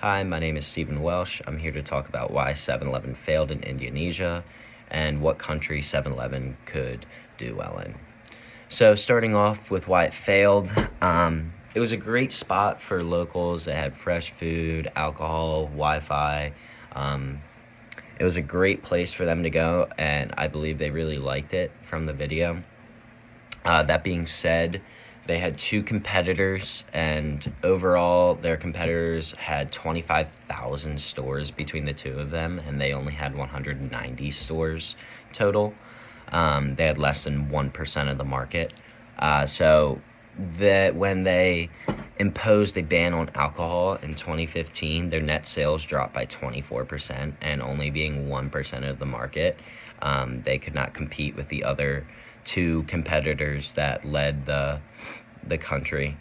Hi, my name is Stephen Welsh. I'm here to talk about why 7-Eleven failed in Indonesia and what country 7-Eleven could do well in. So starting off with why it failed, it was a great spot for locals. It had fresh food, alcohol, Wi-Fi. It was a great place for them to go, and I believe they really liked it from the video. That being said, they had two competitors, and overall, their competitors had 25,000 stores between the two of them, and they only had 190 stores total. They had less than 1% of the market. So that when they imposed a ban on alcohol in 2015, their net sales dropped by 24%, and only being 1% of the market, they could not compete with the other two competitors that led the country.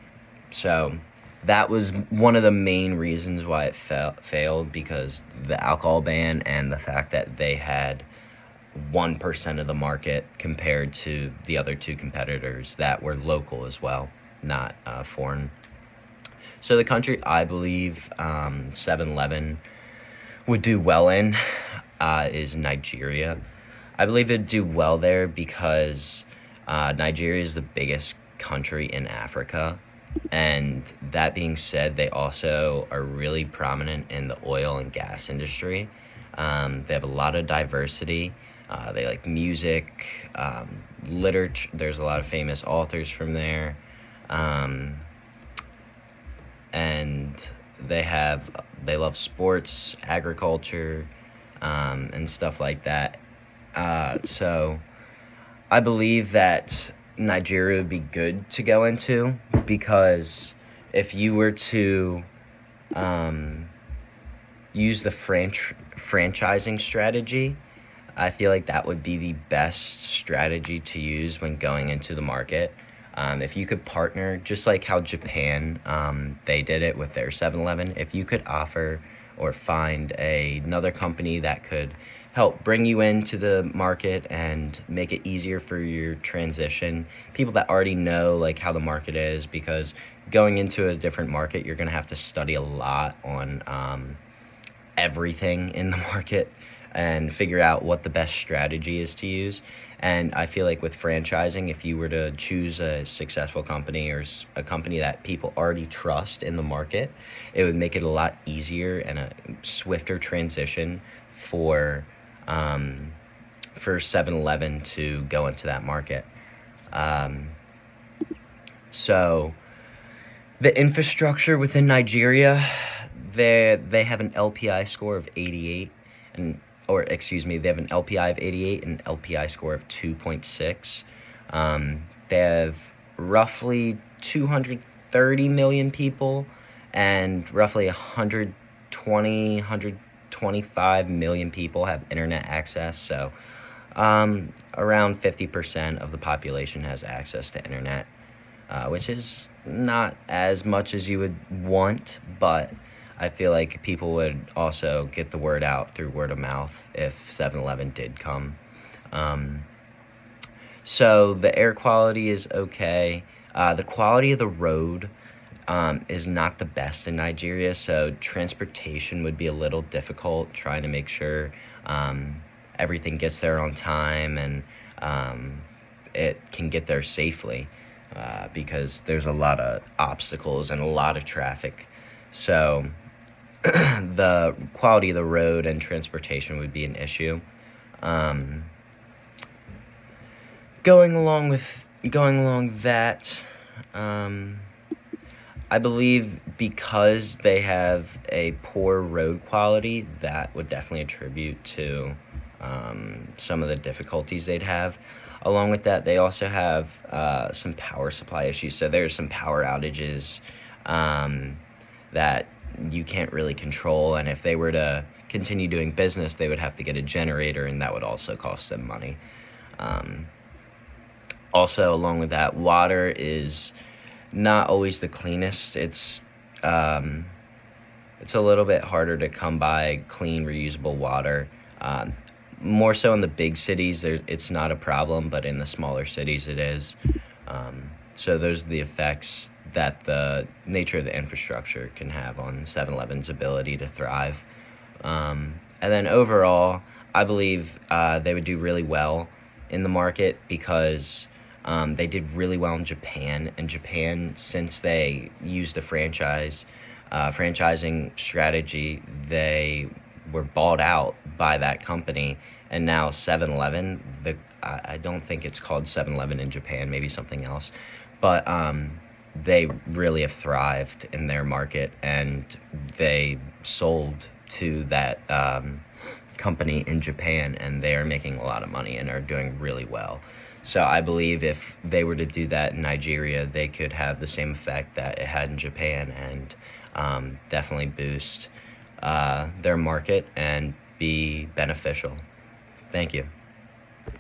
So that was one of the main reasons why it failed, because the alcohol ban and the fact that they had 1% of the market compared to the other two competitors that were local as well, not foreign. So the country I believe 7-Eleven would do well in is Nigeria. I believe it'd do well there because Nigeria is the biggest country in Africa, and that being said, they also are really prominent in the oil and gas industry. They have a lot of diversity. They like music, literature. There's a lot of famous authors from there, and they love sports, agriculture, and stuff like that. So I believe that Nigeria would be good to go into, because if you were to use the franchising strategy, I feel like that would be the best strategy to use when going into the market. If you could partner, just like how Japan, they did it with their 7-Eleven, if you could offer or find another company that could help bring you into the market and make it easier for your transition, people that already know like how the market is, because going into a different market, you're going to have to study a lot on everything in the market and figure out what the best strategy is to use. And I feel like with franchising, if you were to choose a successful company or a company that people already trust in the market, it would make it a lot easier and a swifter transition for 7-Eleven to go into that market. So the infrastructure within Nigeria, they have an LPI score of 88, they have an LPI of 88 and an LPI score of 2.6. They have roughly 230 million people, and roughly 125 million people have internet access. So around 50% of the population has access to internet, which is not as much as you would want, but I feel like people would also get the word out through word of mouth if 7-Eleven did come. So the air quality is okay. The quality of the road is not the best in Nigeria, so transportation would be a little difficult, trying to make sure everything gets there on time and it can get there safely, because there's a lot of obstacles and a lot of traffic. So the quality of the road and transportation would be an issue. Going along that, I believe because they have a poor road quality, that would definitely attribute to some of the difficulties they'd have. Along with that, they also have some power supply issues. So there's some power outages that you can't really control, and if they were to continue doing business, they would have to get a generator, and that would also cost them money. Also, along with that, water is not always the cleanest. It's a little bit harder to come by clean, reusable water. More so in the big cities, it's not a problem, but in the smaller cities it is. So those are the effects that the nature of the infrastructure can have on 7-Eleven's ability to thrive. And then overall, I believe they would do really well in the market because they did really well in Japan. And Japan, since they used a franchising strategy, they were bought out by that company. And now 7-Eleven, I don't think it's called 7-Eleven in Japan, maybe something else. But they really have thrived in their market, and they sold to that company in Japan, and they are making a lot of money and are doing really well. So I believe if they were to do that in Nigeria, they could have the same effect that it had in Japan, and definitely boost their market and be beneficial. Thank you.